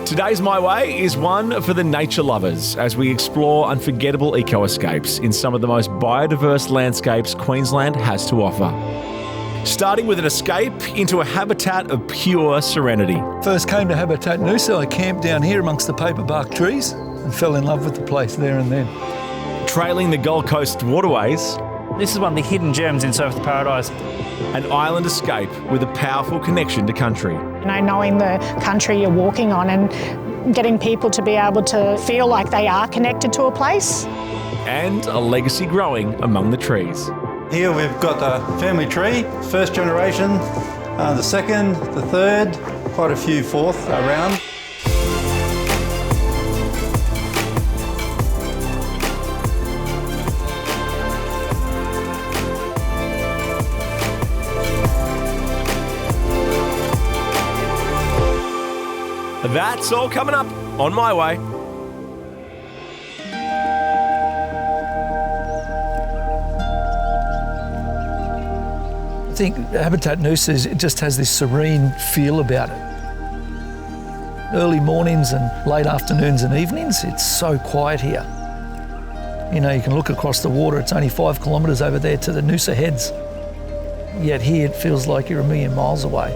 Today's My Way is one for the nature lovers as we explore unforgettable eco-escapes in some of the most biodiverse landscapes Queensland has to offer. Starting with an escape into a habitat of pure serenity. First came to Habitat Noosa, I camped down here amongst the paperbark trees and fell in love with the place there and then. Trailing the Gold Coast waterways. This is one of the hidden gems in Surf Paradise. An island escape with a powerful connection to country. Knowing the country you're walking on and getting people to be able to feel like they are connected to a place. And a legacy growing among the trees. Here we've got the family tree, first generation, the second, the third, quite a few fourth around. That's all coming up on My Way. I think Habitat Noosa it just has this serene feel about it. Early mornings and late afternoons and evenings, it's so quiet here. You know, you can look across the water, it's only 5 kilometres over there to the Noosa Heads. Yet here it feels like you're a million miles away.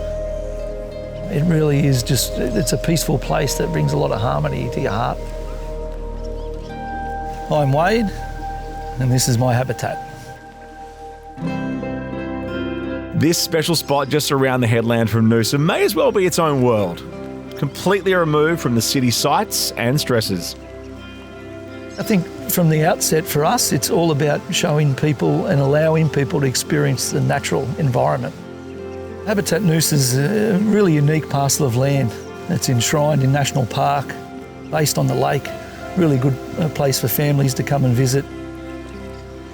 It really is just, it's a peaceful place that brings a lot of harmony to your heart. I'm Wade, and this is my habitat. This special spot just around the headland from Noosa may as well be its own world, completely removed from the city sights and stresses. I think from the outset for us, it's all about showing people and allowing people to experience the natural environment. Habitat Noosa is a really unique parcel of land. It's enshrined in National Park, based on the lake. Really good place for families to come and visit.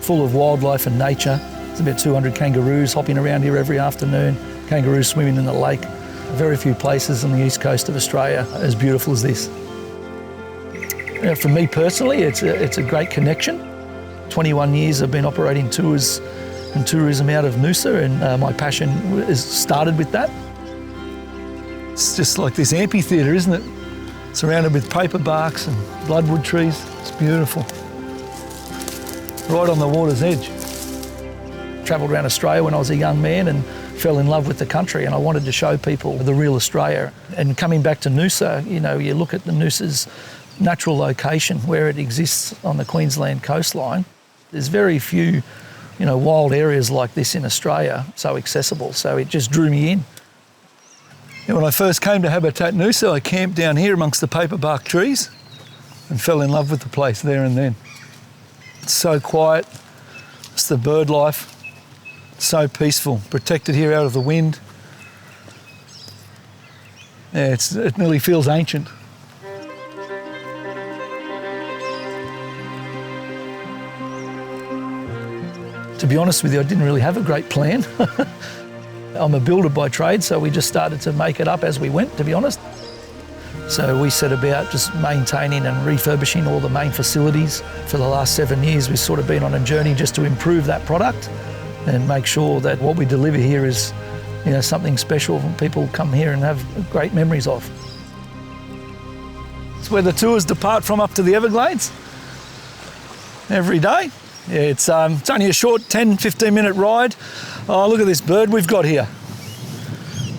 Full of wildlife and nature. There's about 200 kangaroos hopping around here every afternoon. Kangaroos swimming in the lake. Very few places on the east coast of Australia as beautiful as this. For me personally, it's a great connection. 21 years I've been operating tours and tourism out of Noosa, and my passion has started with that. It's just like this amphitheatre, isn't it? Surrounded with paperbarks and bloodwood trees. It's beautiful. Right on the water's edge. Travelled around Australia when I was a young man and fell in love with the country, and I wanted to show people the real Australia. And coming back to Noosa, you know, you look at the Noosa's natural location where it exists on the Queensland coastline. There's very few wild areas like this in Australia, so accessible, so it just drew me in. When I first came to Habitat Noosa, I camped down here amongst the paperbark trees and fell in love with the place there and then. It's so quiet, it's the bird life, so peaceful, protected here out of the wind. Yeah, it nearly feels ancient. To be honest with you, I didn't really have a great plan. I'm a builder by trade, so we just started to make it up as we went, to be honest. So we set about just maintaining and refurbishing all the main facilities. For the last 7 years, we've sort of been on a journey just to improve that product and make sure that what we deliver here is, something special and people come here and have great memories of. It's where the tours depart from up to the Everglades every day. Yeah, it's only a short 10-15 minute ride. Oh, look at this bird we've got here.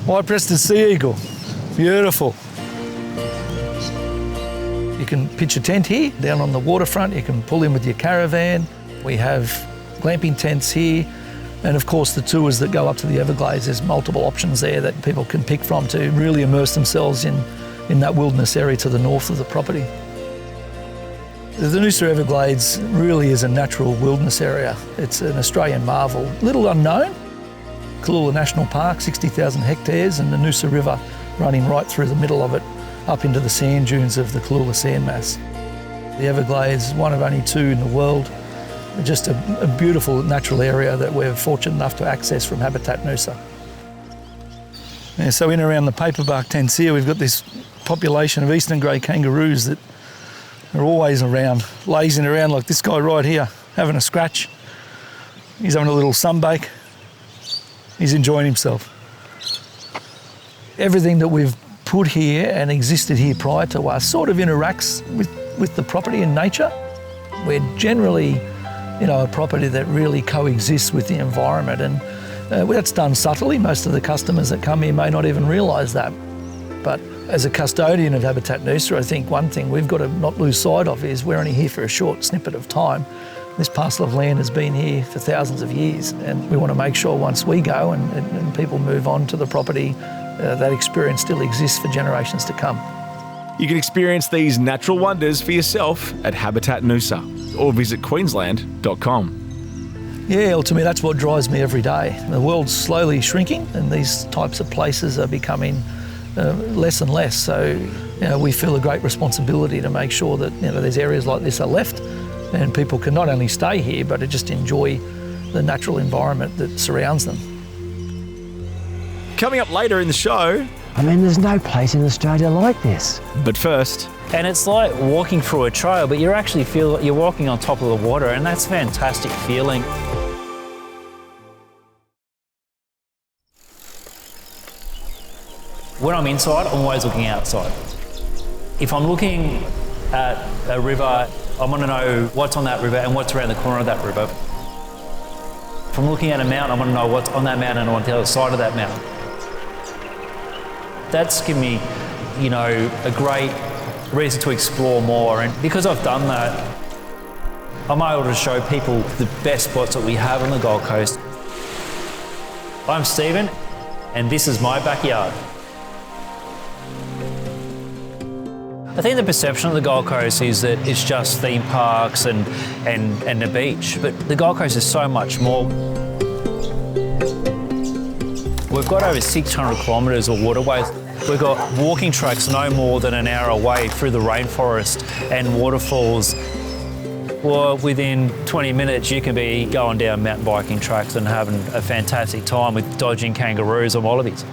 White-breasted sea eagle. Beautiful. You can pitch a tent here down on the waterfront. You can pull in with your caravan. We have glamping tents here. And of course the tours that go up to the Everglades, there's multiple options there that people can pick from to really immerse themselves in that wilderness area to the north of the property. The Noosa Everglades really is a natural wilderness area. It's an Australian marvel. Little unknown. Cooloola National Park, 60,000 hectares, and the Noosa River running right through the middle of it, up into the sand dunes of the Cooloola sandmass. The Everglades, one of only 2 in the world. Just a beautiful natural area that we're fortunate enough to access from Habitat Noosa. Yeah, so in and around the paperbark tents here, we've got this population of eastern grey kangaroos that are always around, lazing around like this guy right here, having a scratch. He's having a little sunbake. He's enjoying himself. Everything that we've put here and existed here prior to us sort of interacts with the property and nature. We're generally, a property that really coexists with the environment, and that's done subtly. Most of the customers that come here may not even realise that. But as a custodian of Habitat Noosa, I think one thing we've got to not lose sight of is we're only here for a short snippet of time. This parcel of land has been here for thousands of years, and we want to make sure once we go and people move on to the property, that experience still exists for generations to come. You can experience these natural wonders for yourself at Habitat Noosa or visit queensland.com. Yeah, ultimately that's what drives me every day. The world's slowly shrinking and these types of places are becoming less and less. So we feel a great responsibility to make sure that there's areas like this are left and people can not only stay here but to just enjoy the natural environment that surrounds them. Coming up later in the show... there's no place in Australia like this. But first... And it's like walking through a trail, but you actually feel like you're walking on top of the water, and that's a fantastic feeling. When I'm inside, I'm always looking outside. If I'm looking at a river, I want to know what's on that river and what's around the corner of that river. If I'm looking at a mountain, I want to know what's on that mountain and on the other side of that mountain. That's given me, a great reason to explore more. And because I've done that, I'm able to show people the best spots that we have on the Gold Coast. I'm Stephen, and this is my backyard. I think the perception of the Gold Coast is that it's just theme parks and the beach, but the Gold Coast is so much more. We've got over 600 kilometres of waterways. We've got walking tracks no more than an hour away through the rainforest and waterfalls. Well, within 20 minutes you can be going down mountain biking tracks and having a fantastic time with dodging kangaroos and wallabies.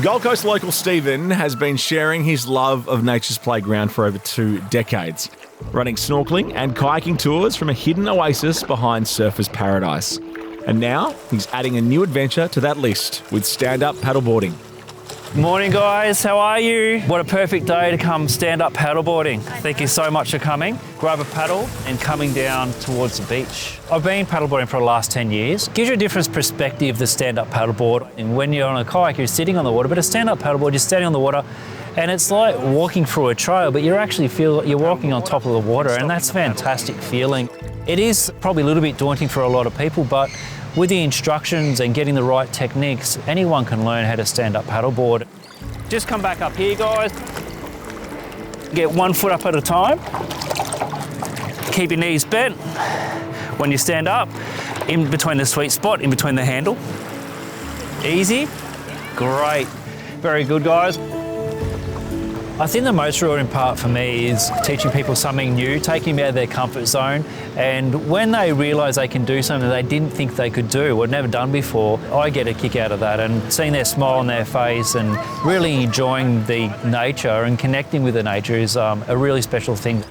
Gold Coast local Stephen has been sharing his love of nature's playground for over 2 decades, running snorkeling and kayaking tours from a hidden oasis behind surfers' paradise. And now he's adding a new adventure to that list with stand-up paddleboarding. Morning guys, how are you? What a perfect day to come stand up paddleboarding. Thank you so much for coming. Grab a paddle and coming down towards the beach. I've been paddleboarding for the last 10 years. Gives you a different perspective, the stand up paddleboard. And when you're on a kayak, you're sitting on the water, but a stand up paddleboard, you're standing on the water and it's like walking through a trail, but you actually feel like you're walking on top of the water, and that's a fantastic feeling. It is probably a little bit daunting for a lot of people, but with the instructions and getting the right techniques, anyone can learn how to stand up paddleboard. Just come back up here, guys. Get 1 foot up at a time. Keep your knees bent. When you stand up, in between the sweet spot, in between the handle. Easy. Great. Very good, guys. I think the most rewarding part for me is teaching people something new, taking them out of their comfort zone, and when they realise they can do something they didn't think they could do or never done before, I get a kick out of that, and seeing their smile on their face and really enjoying the nature and connecting with the nature is a really special thing.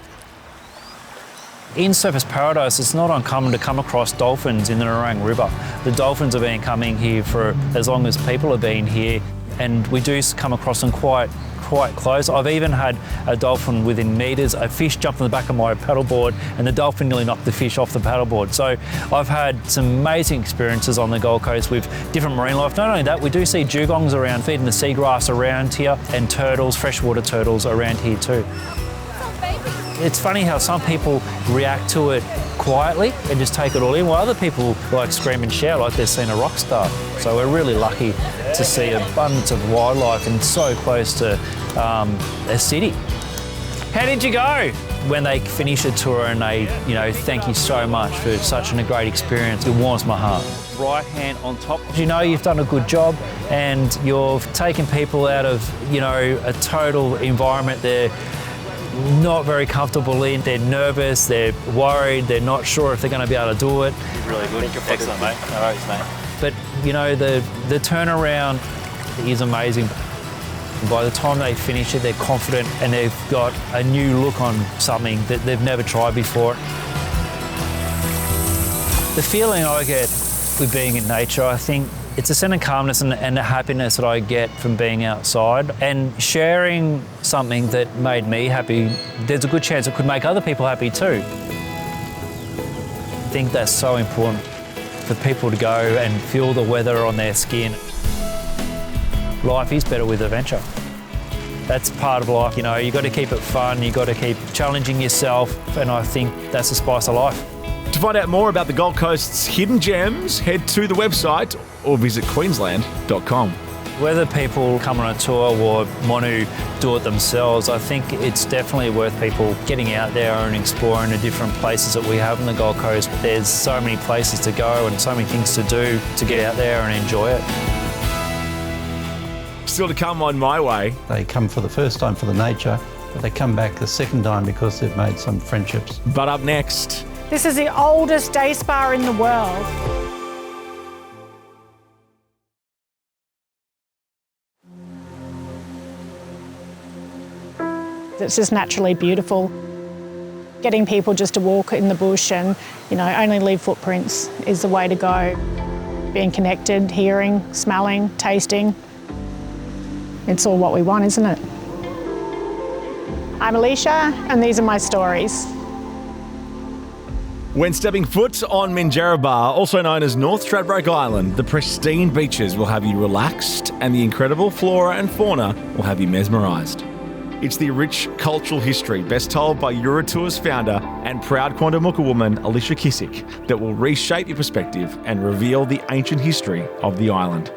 In Surfers Paradise, it's not uncommon to come across dolphins in the Narang River. The dolphins have been coming here for as long as people have been here, and we do come across them quite close. I've even had a dolphin within metres. A fish jumped on the back of my paddleboard and the dolphin nearly knocked the fish off the paddleboard. So I've had some amazing experiences on the Gold Coast with different marine life. Not only that, we do see dugongs around feeding the seagrass around here, and turtles, freshwater turtles around here too. It's funny how some people react to it quietly and just take it all in, while other people like scream and shout like they've seen a rock star. So we're really lucky to see an abundance of wildlife and so close to a city. How did you go? When they finish a tour and they, thank you so much for such a great experience, it warms my heart. Right hand on top. You've done a good job and you've taken people out of, a total environment they're not very comfortable in. They're nervous, they're worried, they're not sure if they're going to be able to do it. Really good. Excellent, mate. No worries, mate. But, the turnaround is amazing. By the time they finish it, they're confident and they've got a new look on something that they've never tried before. The feeling I get with being in nature, I think It's a sense of calmness and the happiness that I get from being outside and sharing something that made me happy. There's a good chance it could make other people happy too. I think that's so important for people to go and feel the weather on their skin. Life is better with adventure. That's part of life, you know, you've got to keep it fun, you've got to keep challenging yourself, and I think that's the spice of life. To find out more about the Gold Coast's hidden gems, head to the website or visit queensland.com. Whether people come on a tour or want to do it themselves, I think it's definitely worth people getting out there and exploring the different places that we have on the Gold Coast. There's so many places to go and so many things to do to get out there and enjoy it. Still to come on My Way. They come for the first time for the nature, but they come back the second time because they've made some friendships. But up next, This is the oldest day spa in the world. It's just naturally beautiful. Getting people just to walk in the bush and, you know, only leave footprints is the way to go. Being connected, hearing, smelling, tasting. It's all what we want, isn't it? I'm Alicia, and these are my stories. when stepping foot on Minjarra Bar, also known as North Stradbroke Island, the pristine beaches will have you relaxed and the incredible flora and fauna will have you mesmerised. It's the rich cultural history best told by Euratour's founder and proud Quandamooka woman Alicia Kissick that will reshape your perspective and reveal the ancient history of the island.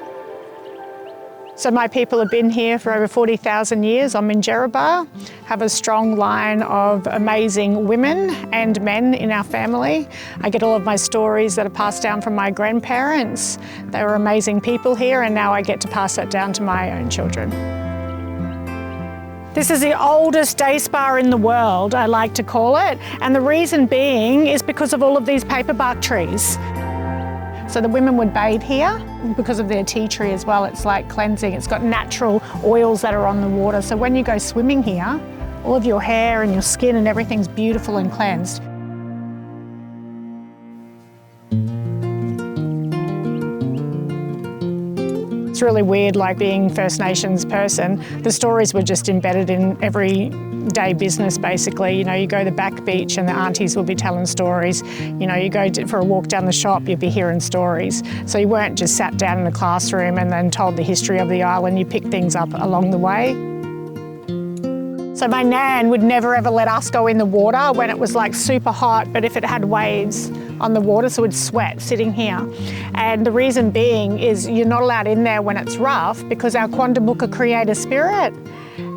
So my people have been here for over 40,000 years on Minjarra Bar, have a strong line of amazing women and men in our family. I get all of my stories that are passed down from my grandparents. They were amazing people here, and now I get to pass that down to my own children. This is the oldest day spa in the world, I like to call it, and the reason being is because of all of these paperbark trees. So the women would bathe here because of their tea tree as well. It's like cleansing. It's got natural oils that are on the water. So when you go swimming here, all of your hair and your skin and everything's beautiful and cleansed. It's really weird, like being First Nations person. The stories were just embedded in everyday business, basically. You know, you go to the back beach and the aunties will be telling stories. You know, you go for a walk down the shop, you'll be hearing stories. So you weren't just sat down in a classroom and then told the history of the island. You picked things up along the way. So my nan would never ever let us go in the water when it was like super hot, but if it had waves on the water, so we'd sweat sitting here. And the reason being is you're not allowed in there when it's rough because our Quandamooka creator spirit,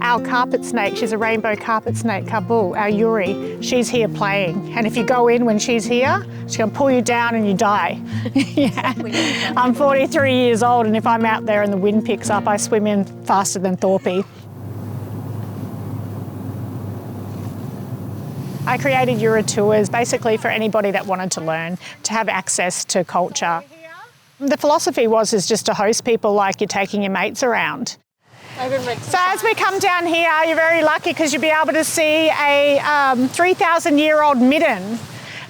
our carpet snake, she's a rainbow carpet snake, Kabul, our Yuri, she's here playing. And if you go in when she's here, she's gonna pull you down and you die. Yeah. I'm 43 years old, and if I'm out there and the wind picks up, I swim in faster than Thorpe. I created Euratours basically for anybody that wanted to learn, to have access to culture. The philosophy was just to host people like you're taking your mates around. So as we come down here, you're very lucky because you'll be able to see a 3,000-year-old midden.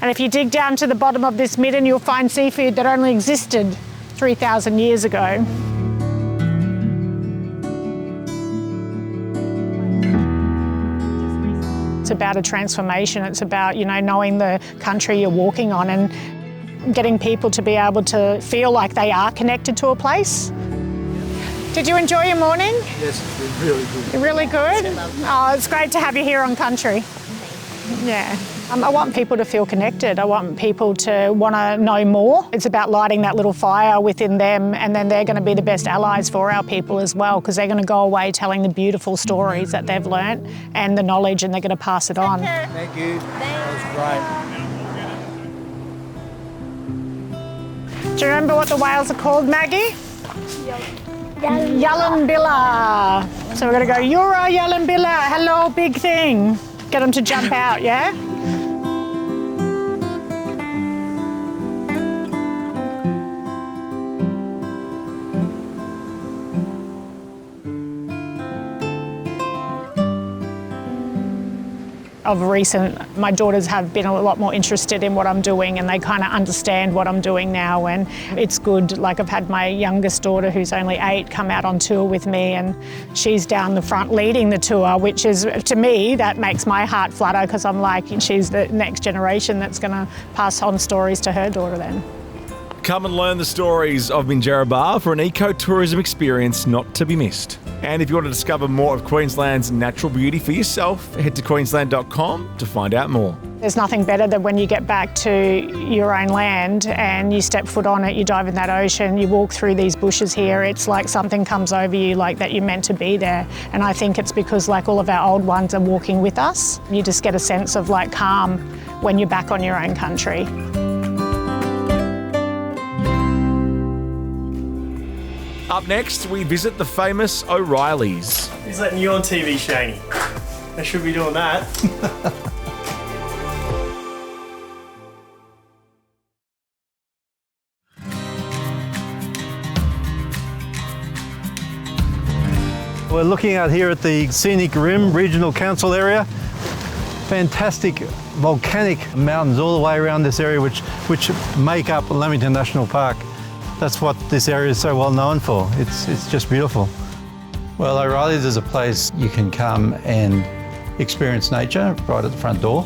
And if you dig down to the bottom of this midden, you'll find seafood that only existed 3,000 years ago. It's about a transformation. It's about, you know, knowing the country you're walking on and getting people to be able to feel like they are connected to a place. Did you enjoy your morning? Yes, it's been really good. You're really good? Oh, it's great to have you here on country. Yeah. I want people to feel connected. I want people to want to know more. It's about lighting that little fire within them, and then they're going to be the best allies for our people as well, because they're going to go away telling the beautiful stories that they've learnt and the knowledge, and they're going to pass it on. Thank you. That Do you remember what the whales are called, Maggie? Yallumbilla. So we're going to go, Yura Yallumbilla, hello, big thing. Get them to jump out, yeah? Of recent, my daughters have been a lot more interested in what I'm doing and they kind of understand what I'm doing now, and it's good. Like, I've had my youngest daughter, who's only 8, come out on tour with me, and she's down the front leading the tour, which is, to me, that makes my heart flutter, because I'm like, she's the next generation that's going to pass on stories to her daughter then. Come and learn the stories of Minjarrabaa for an ecotourism experience not to be missed. And if you want to discover more of Queensland's natural beauty for yourself, head to queensland.com to find out more. There's nothing better than when you get back to your own land and you step foot on it, you dive in that ocean, you walk through these bushes here, it's like something comes over you, like that you're meant to be there. And I think it's because, like, all of our old ones are walking with us. You just get a sense of, like, calm when you're back on your own country. Up next, we visit the famous O'Reillys. Who's letting you on TV, Shaney? They should be doing that. We're looking out here at the Scenic Rim Regional Council area. Fantastic volcanic mountains all the way around this area which make up Lamington National Park. That's what this area is so well known for. It's just beautiful. Well, O'Reilly's is a place you can come and experience nature right at the front door.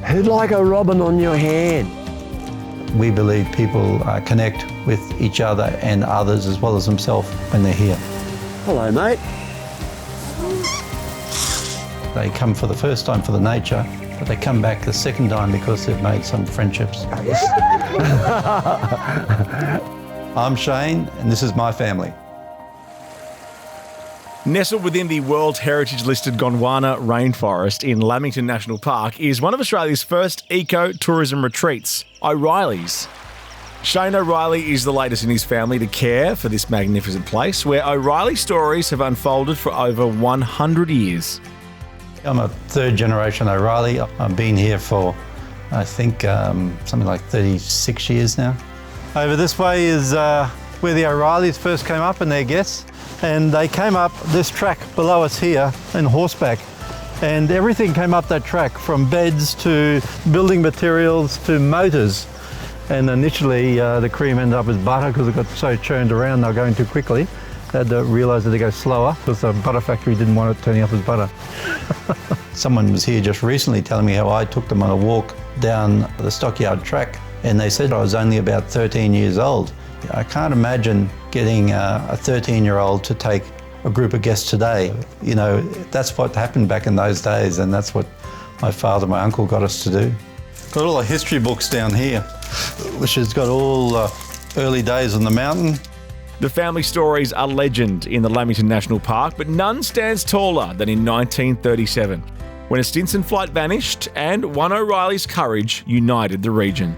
Who'd like a robin on your hand? We believe people connect with each other and others as well as themselves when they're here. Hello, mate. They come for the first time for the nature, but they come back the second time because they've made some friendships. I'm Shane, and this is my family. Nestled within the World Heritage listed Gondwana Rainforest in Lamington National Park is one of Australia's first eco-tourism retreats, O'Reilly's. Shane O'Reilly is the latest in his family to care for this magnificent place, where O'Reilly stories have unfolded for over 100 years. I'm a third generation O'Reilly. I've been here for, I think, something like 36 years now. Over this way is where the O'Reillys first came up and their guests. And they came up this track below us here in horseback. And everything came up that track, from beds to building materials to motors. And initially the cream ended up with butter because it got so churned around they were going too quickly. They had to realise that they go slower because the butter factory didn't want it turning up as butter. Someone was here just recently telling me how I took them on a walk down the stockyard track, and they said I was only about 13 years old. I can't imagine getting a 13-year-old to take a group of guests today. You know, that's what happened back in those days, and that's what my father and my uncle got us to do. Got all the history books down here, which has got all early days on the mountain. The family stories are legend in the Lamington National Park, but none stands taller than in 1937, when a Stinson flight vanished and one O'Reilly's courage united the region.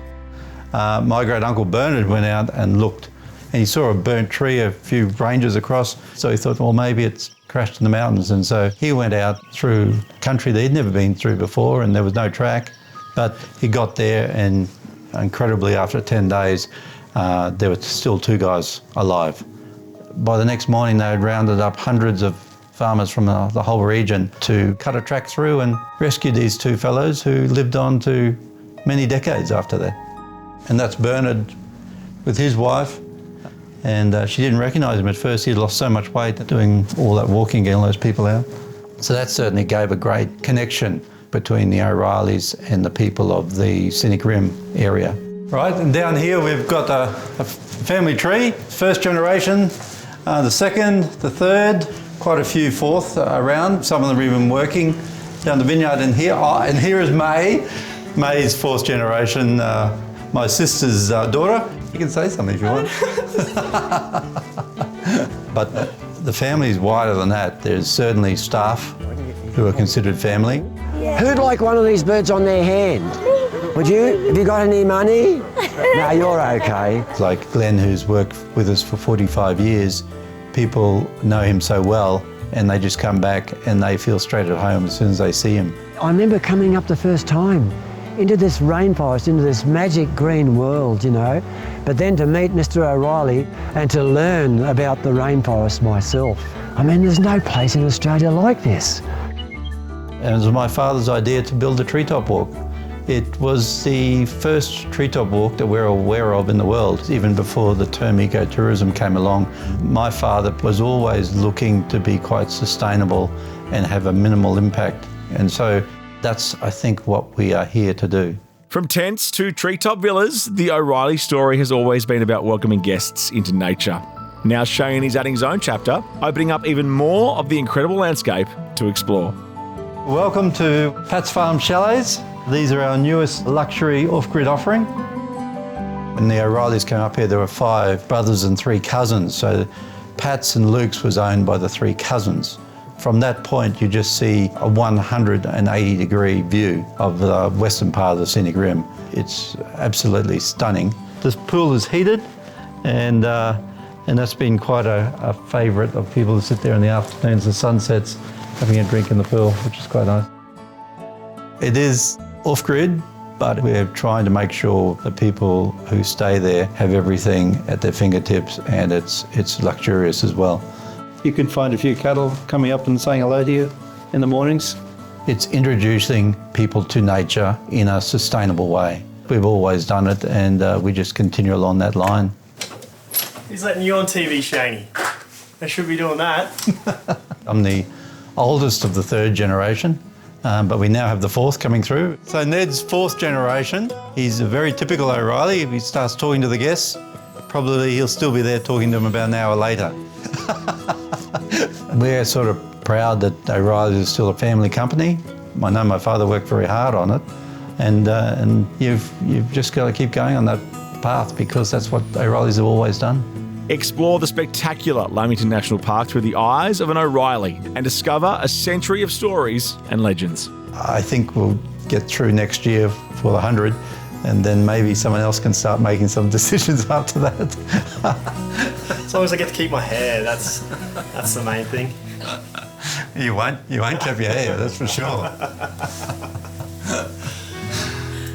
My great uncle Bernard went out and looked, and he saw a burnt tree a few ranges across, so he thought, well, maybe it's crashed in the mountains. And so he went out through country that he'd never been through before, and there was no track, but he got there, and incredibly after 10 days there were still 2 guys alive. By the next morning they had rounded up hundreds of farmers from the whole region to cut a track through and rescue these 2 fellows who lived on to many decades after that. And that's Bernard with his wife, and she didn't recognise him at first. He'd lost so much weight doing all that walking, getting all those people out. So that certainly gave a great connection between the O'Reillys and the people of the Scenic Rim area. Right, and down here we've got a family tree, first generation, the second, the third, quite a few fourth around, some of them are even working down the vineyard in here. Oh, and here is May. May's 4th generation, my sister's daughter. You can say something if you want. But the family's wider than that. There's certainly staff who are considered family. Who'd like one of these birds on their hand? Would you? Have you got any money? No, you're okay. Like Glenn, who's worked with us for 45 years, people know him so well and they just come back and they feel straight at home as soon as they see him. I remember coming up the first time into this rainforest, into this magic green world, you know, but then to meet Mr. O'Reilly and to learn about the rainforest myself. I mean, there's no place in Australia like this. And it was my father's idea to build a treetop walk. It was the first treetop walk that we're aware of in the world, even before the term ecotourism came along. My father was always looking to be quite sustainable and have a minimal impact. And so that's, I think, what we are here to do. From tents to treetop villas, the O'Reilly story has always been about welcoming guests into nature. Now Shane is adding his own chapter, opening up even more of the incredible landscape to explore. Welcome to Pat's Farm Chalets. These are our newest luxury off-grid offering. When the O'Reillys came up here, there were 5 brothers and 3 cousins. So Pat's and Luke's was owned by the 3 cousins. From that point, you just see a 180-degree view of the western part of the scenic rim. It's absolutely stunning. This pool is heated, and that's been quite a favourite of people to sit there in the afternoons, the sun sets, having a drink in the pool, which is quite nice. It is off-grid, but we're trying to make sure the people who stay there have everything at their fingertips, and it's luxurious as well. You can find a few cattle coming up and saying hello to you in the mornings. It's introducing people to nature in a sustainable way. We've always done it, and we just continue along that line. He's letting you on TV, Shaney. They should be doing that. I'm the oldest of the 3rd generation. But we now have the 4th coming through. So Ned's 4th generation. He's a very typical O'Reilly. If he starts talking to the guests, probably he'll still be there talking to them about an hour later. We're sort of proud that O'Reilly's is still a family company. I know my father worked very hard on it, and you've just got to keep going on that path because that's what O'Reilly's have always done. Explore the spectacular Lamington National Park through the eyes of an O'Reilly and discover a century of stories and legends. I think we'll get through next year for the 100, and then maybe someone else can start making some decisions after that. As long as I get to keep my hair, that's the main thing. You won't keep your hair, that's for sure.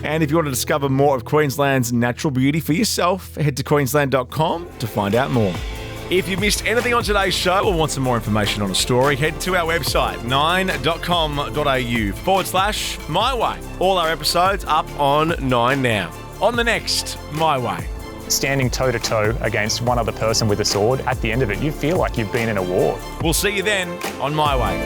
And if you want to discover more of Queensland's natural beauty for yourself, head to queensland.com to find out more. If you missed anything on today's show or want some more information on a story, head to our website, 9.com.au/MyWay. All our episodes up on 9 now. On the next My Way. Standing toe-to-toe against one other person with a sword, at the end of it, you feel like you've been in a war. We'll see you then on My Way.